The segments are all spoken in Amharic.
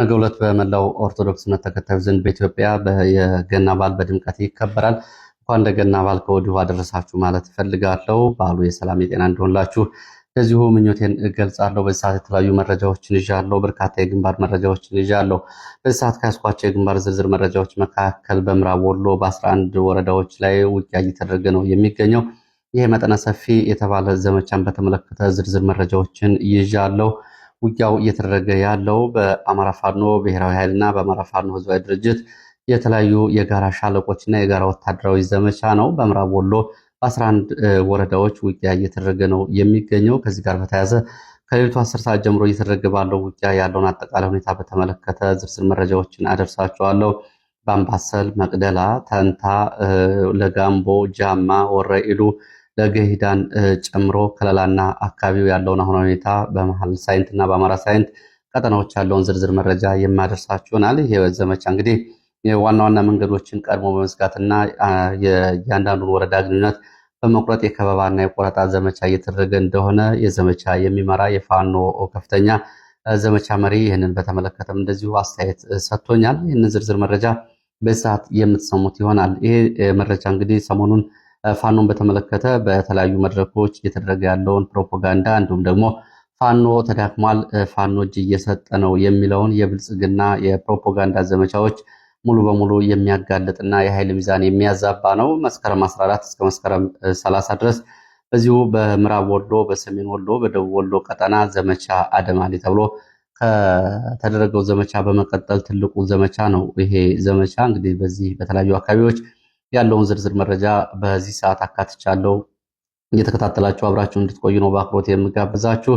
ነገ ዕለት በመላው ኦርቶዶክስ እምነት ተከታዮች ዘንድ በኢትዮጵያ የገና በዓል በድምቀት ይከበራል። እንኳን ለገና በዓል ከወዲሁ አደረሳችሁ ማለት እፈልጋለሁ። በዓሉ የሰላም የጤና እንዲሆንላችሁ እንደዚሁ ምኞቴን እገልጻለሁ። በዚህ ሰዓት የተለያዩ መረጃዎችን ይዣለሁ። በርካታ የግንባር መረጃዎችን ይዣለሁ። በዚህ ሰዓት ከያዝኳቸው የግንባር ዝርዝር መረጃዎች መካከል በምዕራብ ወሎ በ11 ወረዳዎች ላይ ውጊያ እየተደረገ ነው የሚገኘው። ይህ መጠነ ሰፊ የተባለ ዘመቻን በተመለከተ ዝርዝር መረጃዎችን ይዣለሁ። ውጊያው እየተደረገ ያለው በአማራ ፋኖ ብሔራዊ ኃይልና በአማራ ፋኖ ህዝባዊ ድርጅት የተለያዩ የጋራ ሻለቆችና የጋራ ወታደራዊ ዘመቻ ነው። በምዕራብ ወሎ በ11 ወረዳዎች ውጊያ እየተደረገ ነው የሚገኘው። ከዚህ ጋር በተያያዘ ከሌሊቱ 10 ሰዓት ጀምሮ እየተደረገ ባለው ውጊያ ያለውን አጠቃላይ ሁኔታ በተመለከተ ዝርዝር መረጃዎችን አደርሳቸዋለሁ። በአምባሰል፣ መቅደላ፣ ተንታ፣ ለጋምቦ፣ ጃማ፣ ወረኢሉ ለገሂዳን ጨምሮ ከለላና አካባቢው ያለውን አሁን ሁኔታ በመሃል ሳይንት እና በአማራ ሳይንት ቀጠናዎች ያለውን ዝርዝር መረጃ የማደርሳችሁ ይሆናል። ይሄ ዘመቻ እንግዲህ ዋና ዋና መንገዶችን ቀድሞ በመዝጋትና የእያንዳንዱን ወረዳ ግንኙነት በመቁረጥ የከበባና የቆረጣ ዘመቻ እየተደረገ እንደሆነ የዘመቻ የሚመራ የፋኖ ከፍተኛ ዘመቻ መሪ ይህንን በተመለከተም እንደዚሁ አስተያየት ሰጥቶኛል። ይህንን ዝርዝር መረጃ በዚህ ሰዓት የምትሰሙት ይሆናል። ይሄ መረጃ እንግዲህ ሰሞኑን ፋኖን በተመለከተ በተለያዩ መድረኮች እየተደረገ ያለውን ፕሮፓጋንዳ እንዲሁም ደግሞ ፋኖ ተዳክሟል፣ ፋኖ እጅ እየሰጠ ነው የሚለውን የብልጽግና የፕሮፓጋንዳ ዘመቻዎች ሙሉ በሙሉ የሚያጋልጥና የኃይል ሚዛን የሚያዛባ ነው። መስከረም 14 እስከ መስከረም 30 ድረስ በዚሁ በምዕራብ ወሎ፣ በሰሜን ወሎ፣ በደቡብ ወሎ ቀጠና ዘመቻ አደማሊ ተብሎ ከተደረገው ዘመቻ በመቀጠል ትልቁ ዘመቻ ነው። ይሄ ዘመቻ እንግዲህ በዚህ በተለያዩ አካባቢዎች ያለውን ዝርዝር መረጃ በዚህ ሰዓት አካትቻለሁ። እየተከታተላችሁ አብራችሁ እንድትቆዩ ነው በአክብሮት የምጋብዛችሁ።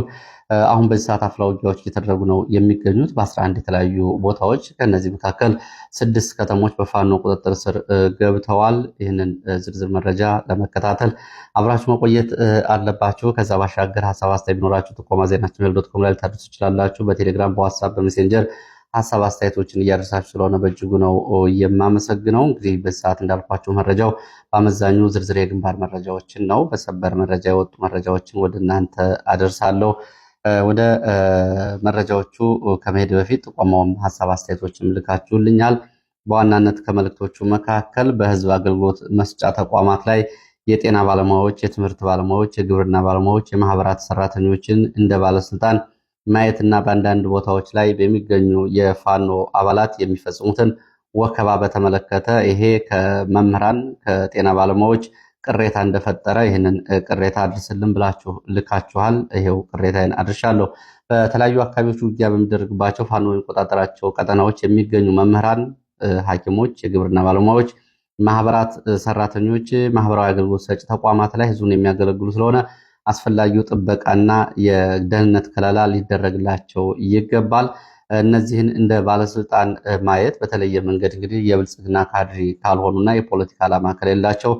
አሁን በዚህ ሰዓት አፍላ ውጊያዎች እየተደረጉ ነው የሚገኙት በ11 የተለያዩ ቦታዎች። ከነዚህ መካከል 6 ከተሞች በፋኖ ቁጥጥር ስር ገብተዋል። ይህንን ዝርዝር መረጃ ለመከታተል አብራችሁ መቆየት አለባችሁ። ከዛ ባሻገር ሀሳብ አስተያየት ቢኖራችሁ ጥቆማ ዜናችን@gmail.com ላይ ልታደርሱ ትችላላችሁ። በቴሌግራም፣ በዋትሳፕ፣ በሜሴንጀር ሀሳብ አስተያየቶችን እያደረሳችሁ ስለሆነ በእጅጉ ነው የማመሰግነው። እንግዲህ በዚህ ሰዓት እንዳልኳችሁ መረጃው በአመዛኙ ዝርዝር የግንባር መረጃዎችን ነው። በሰበር መረጃ የወጡ መረጃዎችን ወደ እናንተ አደርሳለሁ። ወደ መረጃዎቹ ከመሄድ በፊት ጥቆማውም ሀሳብ አስተያየቶችን ልካችሁልኛል። በዋናነት ከመልእክቶቹ መካከል በህዝብ አገልግሎት መስጫ ተቋማት ላይ የጤና ባለሙያዎች፣ የትምህርት ባለሙያዎች፣ የግብርና ባለሙያዎች፣ የማህበራት ሰራተኞችን እንደ ባለስልጣን ማየትና በአንዳንድ ቦታዎች ላይ በሚገኙ የፋኖ አባላት የሚፈጽሙትን ወከባ በተመለከተ ይሄ ከመምህራን ከጤና ባለሙያዎች ቅሬታ እንደፈጠረ ይህንን ቅሬታ አድርስልን ብላችሁ ልካችኋል። ይሄው ቅሬታዬን አድርሻለሁ። በተለያዩ አካባቢዎች ውጊያ በሚደረግባቸው ፋኖ የሚቆጣጠራቸው ቀጠናዎች የሚገኙ መምህራን፣ ሐኪሞች፣ የግብርና ባለሙያዎች፣ ማህበራት ሰራተኞች ማህበራዊ አገልግሎት ሰጪ ተቋማት ላይ ህዝቡን የሚያገለግሉ ስለሆነ አስፈላጊው ጥበቃና የደህንነት ከለላ ሊደረግላቸው ይገባል። እነዚህን እንደ ባለስልጣን ማየት በተለየ መንገድ እንግዲህ የብልጽግና ካድሪ ካልሆኑና የፖለቲካ ዓላማ ከሌላቸው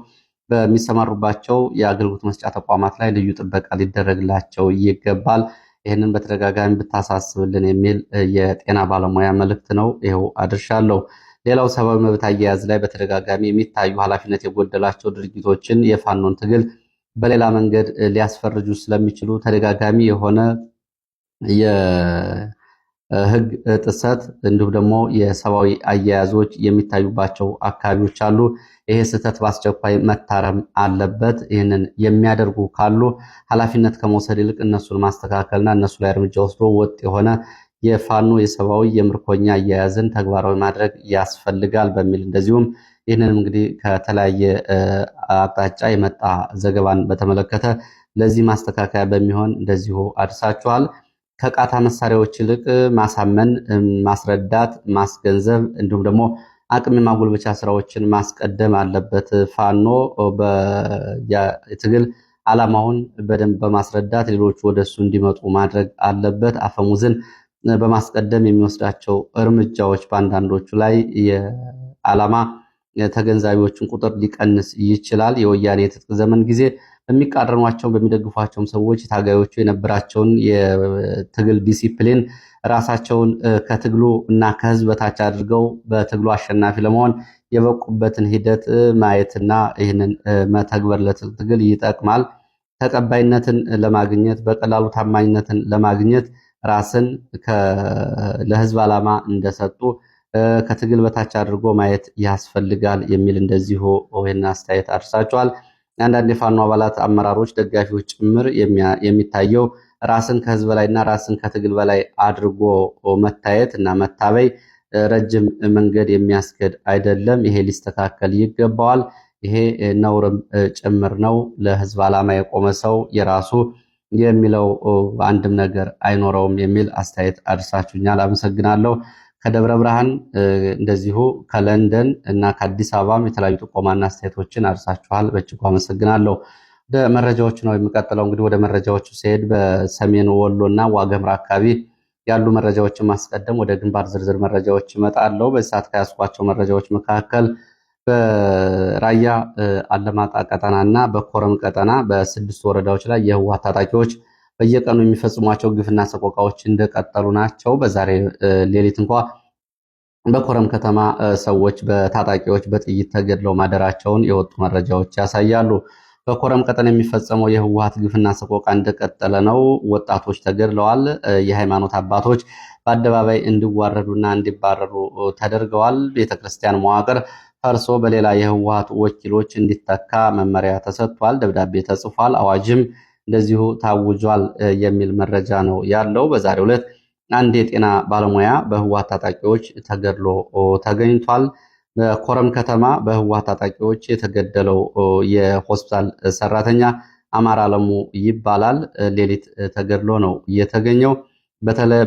በሚሰማሩባቸው የአገልግሎት መስጫ ተቋማት ላይ ልዩ ጥበቃ ሊደረግላቸው ይገባል። ይህንን በተደጋጋሚ ብታሳስብልን የሚል የጤና ባለሙያ መልእክት ነው። ይኸው አድርሻለሁ። ሌላው ሰብአዊ መብት አያያዝ ላይ በተደጋጋሚ የሚታዩ ኃላፊነት የጎደላቸው ድርጊቶችን የፋኖን ትግል በሌላ መንገድ ሊያስፈርጁ ስለሚችሉ ተደጋጋሚ የሆነ የህግ ጥሰት እንዲሁም ደግሞ የሰብአዊ አያያዞች የሚታዩባቸው አካባቢዎች አሉ። ይሄ ስህተት በአስቸኳይ መታረም አለበት። ይህንን የሚያደርጉ ካሉ ኃላፊነት ከመውሰድ ይልቅ እነሱን ማስተካከልና እነሱ ላይ እርምጃ ወስዶ ወጥ የሆነ የፋኖ የሰብአዊ የምርኮኛ አያያዝን ተግባራዊ ማድረግ ያስፈልጋል በሚል እንደዚሁም ይህንንም እንግዲህ ከተለያየ አቅጣጫ የመጣ ዘገባን በተመለከተ ለዚህ ማስተካከያ በሚሆን እንደዚሁ አድርሳችኋል። ከቃታ መሳሪያዎች ይልቅ ማሳመን፣ ማስረዳት፣ ማስገንዘብ እንዲሁም ደግሞ አቅም የማጎልበቻ ስራዎችን ማስቀደም አለበት። ፋኖ የትግል ዓላማውን በደንብ በማስረዳት ሌሎቹ ወደሱ እንዲመጡ ማድረግ አለበት። አፈሙዝን በማስቀደም የሚወስዳቸው እርምጃዎች በአንዳንዶቹ ላይ የዓላማ ተገንዛቢዎችን ቁጥር ሊቀንስ ይችላል። የወያኔ የትጥቅ ዘመን ጊዜ በሚቃረኗቸው በሚደግፏቸውም ሰዎች ታጋዮቹ የነበራቸውን የትግል ዲሲፕሊን ራሳቸውን ከትግሉ እና ከህዝብ በታች አድርገው በትግሉ አሸናፊ ለመሆን የበቁበትን ሂደት ማየትና ይህንን መተግበር ለትግል ይጠቅማል። ተቀባይነትን ለማግኘት በቀላሉ ታማኝነትን ለማግኘት ራስን ለህዝብ ዓላማ እንደሰጡ ከትግል በታች አድርጎ ማየት ያስፈልጋል የሚል እንደዚሁ ይህን አስተያየት አድርሳቸዋል። አንዳንድ የፋኖ አባላት፣ አመራሮች፣ ደጋፊዎች ጭምር የሚታየው ራስን ከህዝብ በላይና ራስን ከትግል በላይ አድርጎ መታየት እና መታበይ ረጅም መንገድ የሚያስገድ አይደለም። ይሄ ሊስተካከል ይገባዋል። ይሄ ነውርም ጭምር ነው። ለህዝብ ዓላማ የቆመ ሰው የራሱ የሚለው አንድም ነገር አይኖረውም የሚል አስተያየት አድርሳችሁኛል። አመሰግናለሁ። ከደብረ ብርሃን እንደዚሁ ከለንደን እና ከአዲስ አበባም የተለያዩ ጥቆማና አስተያየቶችን አድርሳችኋል። በእጅጉ አመሰግናለሁ። ወደ መረጃዎቹ ነው የሚቀጥለው። እንግዲህ ወደ መረጃዎቹ ሲሄድ በሰሜን ወሎ እና ዋገምራ አካባቢ ያሉ መረጃዎችን ማስቀደም ወደ ግንባር ዝርዝር መረጃዎች ይመጣለው። በዚህ ሰዓት ከያዝኳቸው መረጃዎች መካከል በራያ አለማጣ ቀጠና እና በኮረም ቀጠና በ6 ወረዳዎች ላይ የህወሓት ታጣቂዎች በየቀኑ የሚፈጽሟቸው ግፍና ሰቆቃዎች እንደቀጠሉ ናቸው። በዛሬ ሌሊት እንኳ በኮረም ከተማ ሰዎች በታጣቂዎች በጥይት ተገድለው ማደራቸውን የወጡ መረጃዎች ያሳያሉ። በኮረም ቀጠና የሚፈጸመው የህወሓት ግፍና ሰቆቃ እንደቀጠለ ነው። ወጣቶች ተገድለዋል። የሃይማኖት አባቶች በአደባባይ እንዲዋረዱና እንዲባረሩ ተደርገዋል። ቤተክርስቲያን መዋቅር ፈርሶ በሌላ የህወሓት ወኪሎች እንዲተካ መመሪያ ተሰጥቷል። ደብዳቤ ተጽፏል። አዋጅም እንደዚሁ ታውጇል የሚል መረጃ ነው ያለው። በዛሬው ዕለት አንድ የጤና ባለሙያ በህወሓት ታጣቂዎች ተገድሎ ተገኝቷል። በኮረም ከተማ በህወሓት ታጣቂዎች የተገደለው የሆስፒታል ሰራተኛ አማራ አለሙ ይባላል። ሌሊት ተገድሎ ነው የተገኘው።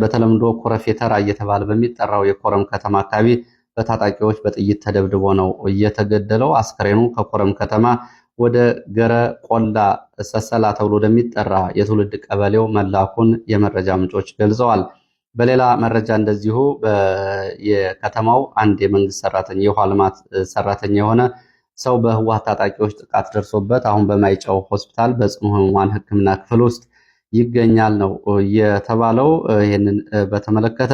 በተለምዶ ኮረፌ ተራ እየተባለ በሚጠራው የኮረም ከተማ አካባቢ በታጣቂዎች በጥይት ተደብድቦ ነው እየተገደለው። አስከሬኑ ከኮረም ከተማ ወደ ገረ ቆላ ሰሰላ ተብሎ ወደሚጠራ የትውልድ ቀበሌው መላኩን የመረጃ ምንጮች ገልጸዋል። በሌላ መረጃ እንደዚሁ የከተማው አንድ የመንግስት ሰራተኛ የውሃ ልማት ሰራተኛ የሆነ ሰው በህወሓት ታጣቂዎች ጥቃት ደርሶበት አሁን በማይጨው ሆስፒታል በጽኑ ህሙማን ሕክምና ክፍል ውስጥ ይገኛል ነው የተባለው። ይህንን በተመለከተ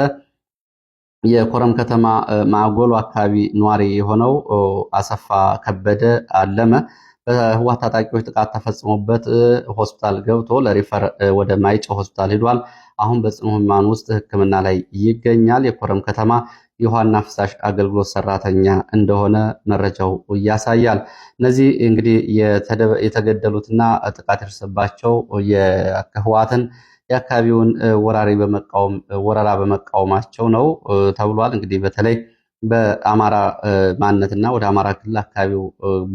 የኮረም ከተማ ማጎሎ አካባቢ ነዋሪ የሆነው አሰፋ ከበደ አለመ በህወሓት ታጣቂዎች ጥቃት ተፈጽሞበት ሆስፒታል ገብቶ ለሪፈር ወደ ማይጨው ሆስፒታል ሄዷል። አሁን በጽኑ ህሙማን ውስጥ ሕክምና ላይ ይገኛል። የኮረም ከተማ የውሃና ፍሳሽ አገልግሎት ሰራተኛ እንደሆነ መረጃው ያሳያል። እነዚህ እንግዲህ የተገደሉትና ጥቃት የደረሰባቸው የህወሓትን የአካባቢውን ወረራ በመቃወማቸው ነው ተብሏል። እንግዲህ በተለይ በአማራ ማንነትና ወደ አማራ ክልል አካባቢው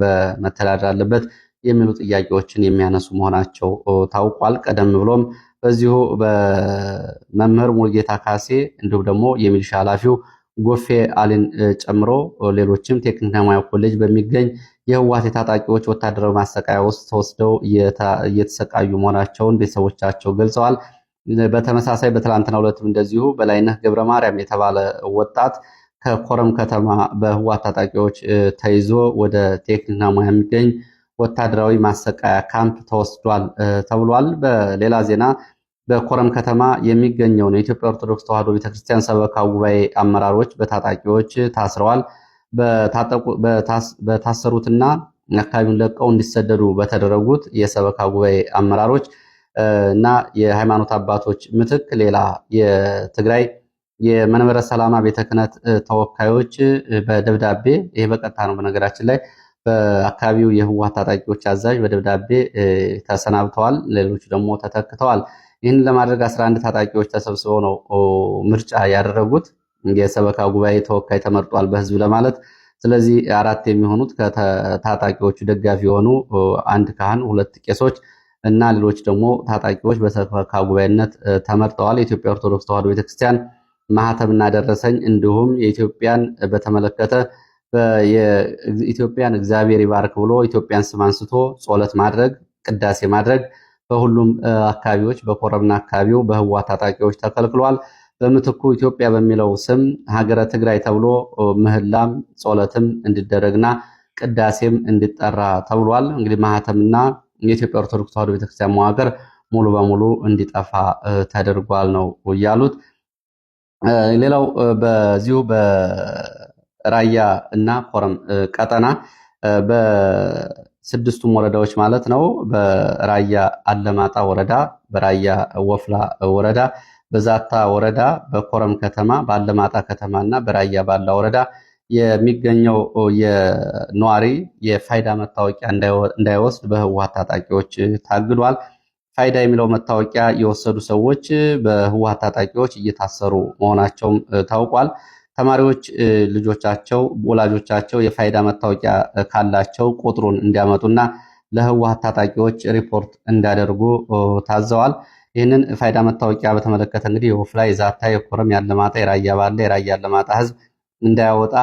በመተዳደር አለበት የሚሉ ጥያቄዎችን የሚያነሱ መሆናቸው ታውቋል። ቀደም ብሎም በዚሁ በመምህር ሙልጌታ ካሴ እንዲሁም ደግሞ የሚሊሻ ኃላፊው ጎፌ አሊን ጨምሮ ሌሎችም ቴክኒክና ሙያ ኮሌጅ በሚገኝ የህወሓት የታጣቂዎች ወታደራዊ ማሰቃያ ውስጥ ተወስደው እየተሰቃዩ መሆናቸውን ቤተሰቦቻቸው ገልጸዋል። በተመሳሳይ በትላንትናው ዕለትም እንደዚሁ በላይነህ ገብረ ማርያም የተባለ ወጣት ከኮረም ከተማ በህወሓት ታጣቂዎች ተይዞ ወደ ቴክኒክና ሙያ የሚገኝ ወታደራዊ ማሰቃያ ካምፕ ተወስዷል ተብሏል። በሌላ ዜና በኮረም ከተማ የሚገኘውን የኢትዮጵያ ኦርቶዶክስ ተዋሕዶ ቤተክርስቲያን ሰበካ ጉባኤ አመራሮች በታጣቂዎች ታስረዋል። በታሰሩትና አካባቢውን ለቀው እንዲሰደዱ በተደረጉት የሰበካ ጉባኤ አመራሮች እና የሃይማኖት አባቶች ምትክ ሌላ የትግራይ የመንበረ ሰላማ ቤተ ክህነት ተወካዮች በደብዳቤ ይሄ በቀጥታ ነው በነገራችን ላይ በአካባቢው የህወሓት ታጣቂዎች አዛዥ በደብዳቤ ተሰናብተዋል። ሌሎቹ ደግሞ ተተክተዋል። ይህን ለማድረግ 11 ታጣቂዎች ተሰብስበው ነው ምርጫ ያደረጉት። የሰበካ ጉባኤ ተወካይ ተመርጧል በህዝብ ለማለት። ስለዚህ 4 የሚሆኑት ከታጣቂዎቹ ደጋፊ የሆኑ 1 ካህን፣ 2 ቄሶች እና ሌሎች ደግሞ ታጣቂዎች በሰበካ ጉባኤነት ተመርጠዋል። የኢትዮጵያ ኦርቶዶክስ ተዋሕዶ ቤተክርስቲያን ማህተምና ደረሰኝ እንዲሁም የኢትዮጵያን በተመለከተ የኢትዮጵያን እግዚአብሔር ይባርክ ብሎ ኢትዮጵያን ስም አንስቶ ጸሎት ማድረግ፣ ቅዳሴ ማድረግ በሁሉም አካባቢዎች በኮረምና አካባቢው በህወሓት ታጣቂዎች ተከልክሏል። በምትኩ ኢትዮጵያ በሚለው ስም ሀገረ ትግራይ ተብሎ ምህላም ጸሎትም እንዲደረግና ቅዳሴም እንዲጠራ ተብሏል። እንግዲህ ማህተምና የኢትዮጵያ ኦርቶዶክስ ተዋሕዶ ቤተክርስቲያን መዋቅር ሙሉ በሙሉ እንዲጠፋ ተደርጓል ነው ያሉት። ሌላው በዚሁ በራያ እና ኮረም ቀጠና በ6ቱም ወረዳዎች ማለት ነው በራያ አለማጣ ወረዳ፣ በራያ ወፍላ ወረዳ፣ በዛታ ወረዳ፣ በኮረም ከተማ፣ በአለማጣ ከተማ እና በራያ ባላ ወረዳ የሚገኘው የነዋሪ የፋይዳ መታወቂያ እንዳይወስድ በህወሓት ታጣቂዎች ታግዷል። ፋይዳ የሚለው መታወቂያ የወሰዱ ሰዎች በህወሓት ታጣቂዎች እየታሰሩ መሆናቸውም ታውቋል። ተማሪዎች ልጆቻቸው ወላጆቻቸው የፋይዳ መታወቂያ ካላቸው ቁጥሩን እንዲያመጡና ለህወሓት ታጣቂዎች ሪፖርት እንዲያደርጉ ታዘዋል። ይህንን ፋይዳ መታወቂያ በተመለከተ እንግዲህ የወፍላ፣ የዛታ፣ የኮረም፣ ያለማጣ፣ የራያ ባለ፣ የራያ ያለማጣ ህዝብ እንዳያወጣ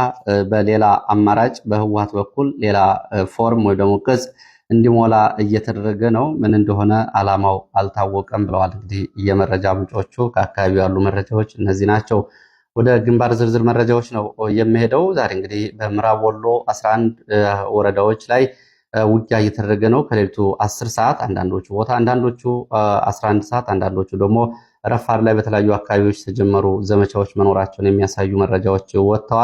በሌላ አማራጭ በህወሓት በኩል ሌላ ፎርም ወይ ደግሞ ቅጽ እንዲሞላ እየተደረገ ነው። ምን እንደሆነ አላማው አልታወቀም ብለዋል። እንግዲህ የመረጃ ምንጮቹ ከአካባቢው ያሉ መረጃዎች እነዚህ ናቸው። ወደ ግንባር ዝርዝር መረጃዎች ነው የሚሄደው። ዛሬ እንግዲህ በምዕራብ ወሎ 11 ወረዳዎች ላይ ውጊያ እየተደረገ ነው። ከሌሊቱ 10 ሰዓት አንዳንዶቹ ቦታ፣ አንዳንዶቹ 11 ሰዓት፣ አንዳንዶቹ ደግሞ ረፋድ ላይ በተለያዩ አካባቢዎች የተጀመሩ ዘመቻዎች መኖራቸውን የሚያሳዩ መረጃዎች ወጥተዋል።